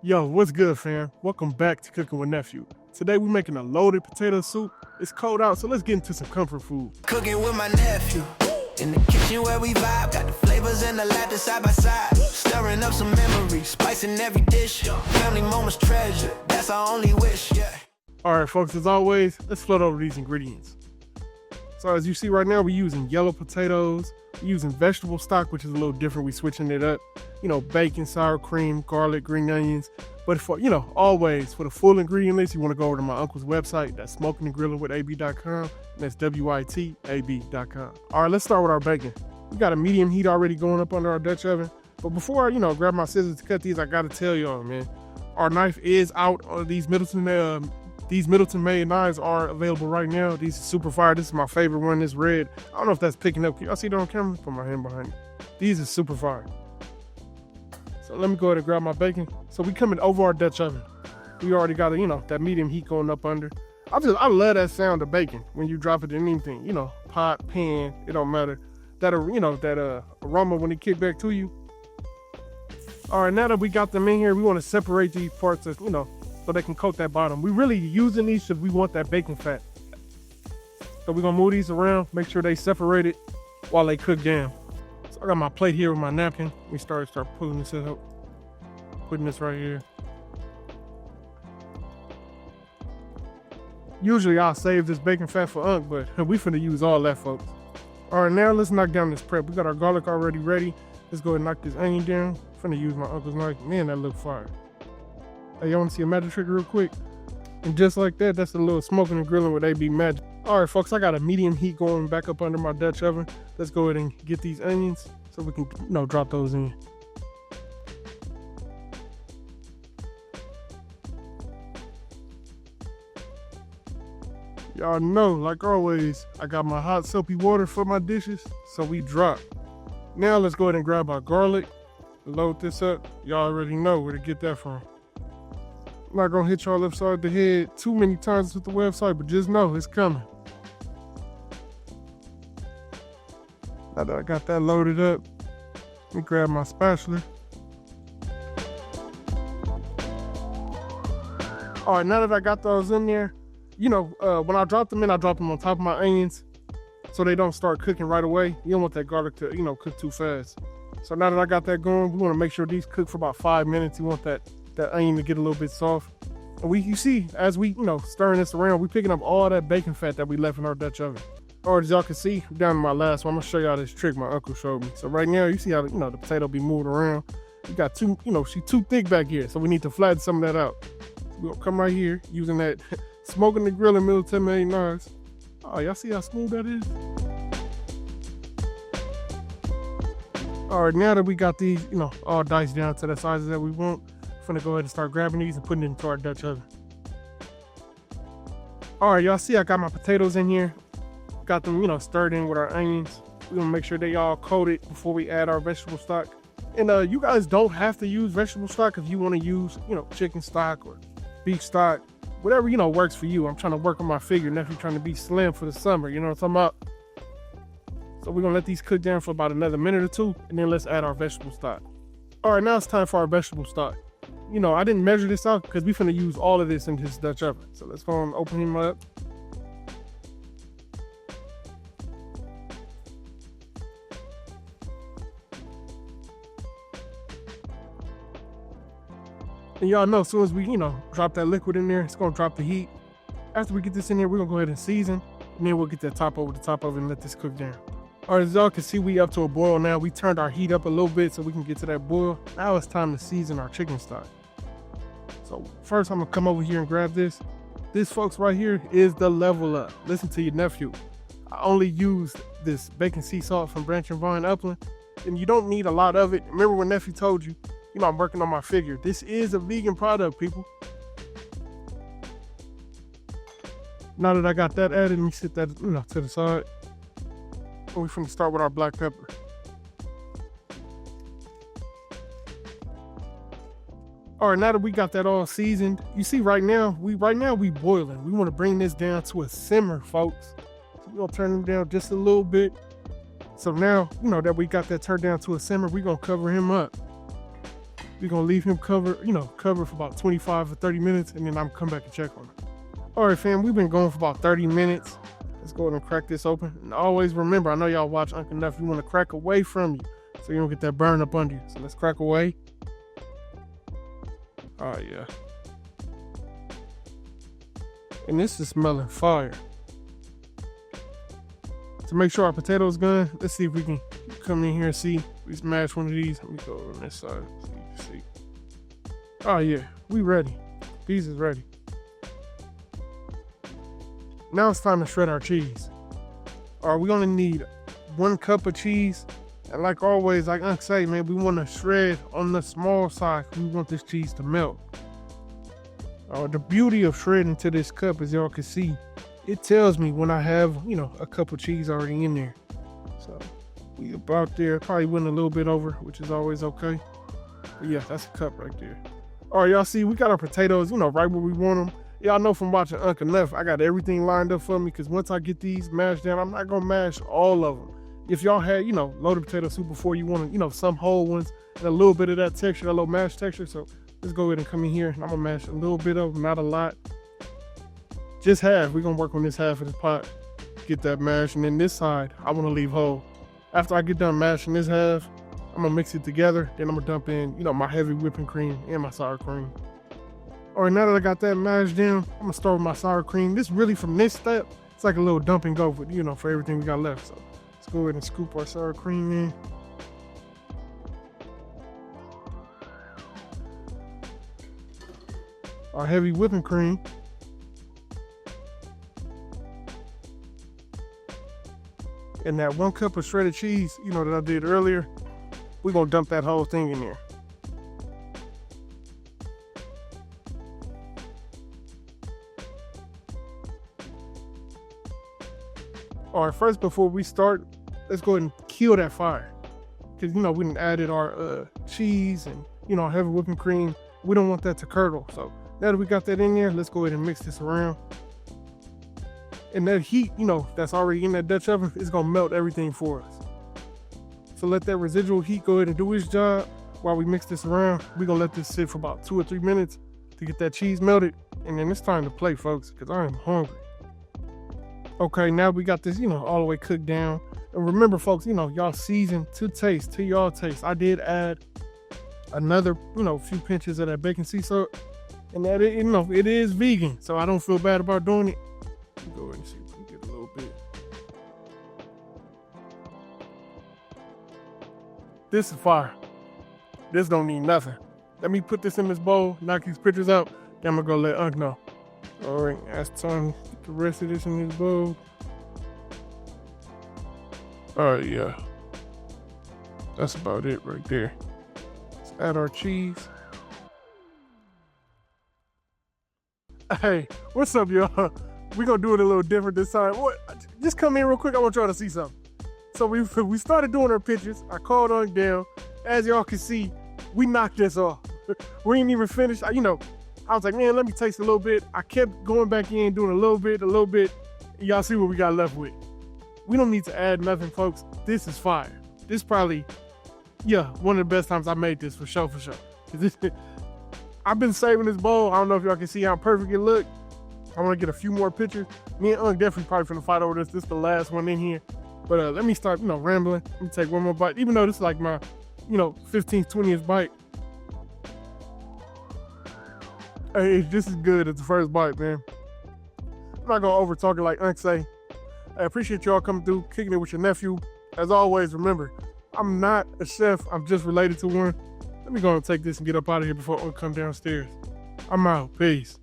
Yo, what's good, fam? Welcome back to Cooking with Nephew. Today we're making a loaded potato soup. It's cold out, so let's get into some comfort food. Cooking with my nephew. In the kitchen where we vibe, got the flavors and the laughter side by side. Stirring up some memories, spicing every dish. Family moments treasure, that's our only wish, yeah. Alright folks, as always, let's float over these ingredients. So as you see right now, we're using yellow potatoes. We're using vegetable stock, which is a little different. We're switching it up. You know, bacon, sour cream, garlic, green onions. But for, always, for the full ingredient list, you want to go over to my uncle's website. That's Smokin and Grillin with AB.com. And that's WITAB.com. All right, let's start with our bacon. We got a medium heat already going up under our Dutch oven. But before I, grab my scissors to cut these, I got to tell y'all, man, our knife is out. These Middleton made knives are available right now. These are super fire. This is my favorite one. This red. I don't know if that's picking up. Y'all see that on camera? Put my hand behind it. These are super fire. So let me go ahead and grab my bacon. So we coming over our Dutch oven. We already got that medium heat going up under. I love that sound of bacon when you drop it in anything, pot, pan, it don't matter. That aroma when it kick back to you. All right, now that we got them in here, we want to separate these parts of, so they can coat that bottom. We really using these because we want that bacon fat. So we're gonna move these around, make sure they separated while they cook down. So I got my plate here with my napkin. We start pulling this out, putting this right here. Usually I'll save this bacon fat for Unc, but we finna use all that, folks. All right, now let's knock down this prep. We got our garlic already ready. Let's go ahead and knock this onion down. Finna use my uncle's knife. Man, that look fire. Hey, y'all wanna see a magic trick real quick? And just like that, that's a little smoking and grilling with AB magic. All right, folks, I got a medium heat going back up under my Dutch oven. Let's go ahead and get these onions so we can, drop those in. Y'all know, like always, I got my hot soapy water for my dishes, so we drop. Now let's go ahead and grab our garlic, load this up. Y'all already know where to get that from. I'm not gonna hit y'all upside the head too many times with the website, but just know it's coming. Now that I got that loaded up, let me grab my spatula. All right, now that I got those in there, when I drop them in, I drop them on top of my onions so they don't start cooking right away. You don't want that garlic to, cook too fast. So now that I got that going, we want to make sure these cook for about 5 minutes. You want that onion to get a little bit soft. And you see, as we, stirring this around, we picking up all that bacon fat that we left in our Dutch oven. Or as y'all can see, down in my last one, I'm gonna show y'all this trick my uncle showed me. So right now, you see how, the potato be moving around. You got she too thick back here, so we need to flatten some of that out. So we're gonna come right here, using that Smokin and Grillin Middleton made knives. Oh, y'all see how smooth that is? All right, now that we got these, all diced down to the sizes that we want, I'm gonna go ahead and start grabbing these and putting it into our Dutch oven. All right, y'all see I got my potatoes in here. Got them, stirred in with our onions. We're gonna make sure they all coated before we add our vegetable stock. And you guys don't have to use vegetable stock if you wanna use, chicken stock or beef stock. Whatever, works for you. I'm trying to work on my figure. Nephew trying to be slim for the summer, you know what I'm talking about? So we're gonna let these cook down for about another minute or two, and then let's add our vegetable stock. All right, now it's time for our vegetable stock. I didn't measure this out because we're finna use all of this in this Dutch oven. So let's go and open him up. And y'all know, as soon as we, drop that liquid in there, it's gonna drop the heat. After we get this in here, we're gonna go ahead and season, and then we'll get that top over the top of it and let this cook down. All right, as y'all can see, we up to a boil now. We turned our heat up a little bit so we can get to that boil. Now it's time to season our chicken stock. So first, I'm gonna come over here and grab this. This, folks, right here is the level up. Listen to your nephew. I only used this bacon sea salt from Branch and Vine Upland, and you don't need a lot of it. Remember when Nephew told you, I'm working on my figure. This is a vegan product, people. Now that I got that added, let me sit that to the side. And we're finna start with our black pepper. All right, now that we got that all seasoned, you see right now we boiling. We want to bring this down to a simmer, folks. So we're gonna turn them down just a little bit. So now, that we got that turned down to a simmer, we're gonna cover him up. We're gonna leave him cover for about 25 or 30 minutes, and then I'm come back and check on him. All right, fam, we've been going for about 30 minutes. Let's go ahead and crack this open. And always remember, I know y'all watch Uncle Nephew, you want to crack away from you so you don't get that burn up under you. So let's crack away. Oh, yeah. And this is smelling fire. To make sure our potatoes done, let's see if we can come in here and see. We smash one of these. Let me go on this side so you can see. Oh, yeah, we ready. Peas is ready. Now it's time to shred our cheese. All right, we're gonna need 1 cup of cheese. And like always, like Unc say, man, we wanna shred on the small side. We want this cheese to melt. The beauty of shredding to this cup, as y'all can see, it tells me when I have, a cup of cheese already in there. So we about there, probably went a little bit over, which is always okay. But yeah, that's a cup right there. All right, y'all see, we got our potatoes, right where we want them. Y'all know from watching Uncle Neff, I got everything lined up for me because once I get these mashed down, I'm not gonna mash all of them. If y'all had, loaded potato soup before, you want, some whole ones and a little bit of that texture, that little mashed texture. So let's go ahead and come in here and I'm gonna mash a little bit of them, not a lot. Just half. We're gonna work on this half of the pot, get that mashed, and then this side, I wanna leave whole. After I get done mashing this half, I'm gonna mix it together. Then I'm gonna dump in, my heavy whipping cream and my sour cream. All right, now that I got that mashed down, I'm gonna start with my sour cream. This really, from this step, it's like a little dump and go for, for everything we got left. So let's go ahead and scoop our sour cream in. Our heavy whipping cream. And that 1 cup of shredded cheese, that I did earlier, we're gonna dump that whole thing in there. All right, first, before we start, let's go ahead and kill that fire. Because, we done added our cheese and, our heavy whipping cream. We don't want that to curdle. So now that we got that in there, let's go ahead and mix this around. And that heat, that's already in that Dutch oven, is gonna melt everything for us. So let that residual heat go ahead and do its job while we mix this around. We're gonna let this sit for about 2 or 3 minutes to get that cheese melted. And then it's time to play, folks, because I am hungry. Okay, now we got this, all the way cooked down. And remember, folks, y'all season to taste, to y'all taste. I did add another, few pinches of that bacon sea salt. And that, it is vegan, so I don't feel bad about doing it. Let's go ahead and see if we can get a little bit. This is fire. This don't need nothing. Let me put this in this bowl, knock these pictures out, then I'm gonna go let Unc know. All right, that's time to put the rest of this in this bowl. All right, yeah. That's about it right there. Let's add our cheese. Hey, what's up, y'all? We're gonna do it a little different this time. Just come in real quick, I want y'all to see something. So we started doing our pictures. I called Unc down. As y'all can see, we knocked this off. We ain't even finished. I was like, man, let me taste a little bit. I kept going back in, doing a little bit. And y'all see what we got left with. We don't need to add nothing, folks. This is fire. This probably, one of the best times I made this, for sure. I've been saving this bowl. I don't know if y'all can see how perfect it looked. I want to get a few more pictures. Me and Unc definitely probably finna fight over this. This is the last one in here. But let me start, rambling. Let me take one more bite. Even though this is like my, 15th, 20th bite. Hey, this is good. It's the first bite, man. I'm not gonna over talk it like Unc say. I appreciate y'all coming through, kicking it with your nephew. As always, remember, I'm not a chef. I'm just related to one. Let me go and take this and get up out of here before Unc come downstairs. I'm out. Peace.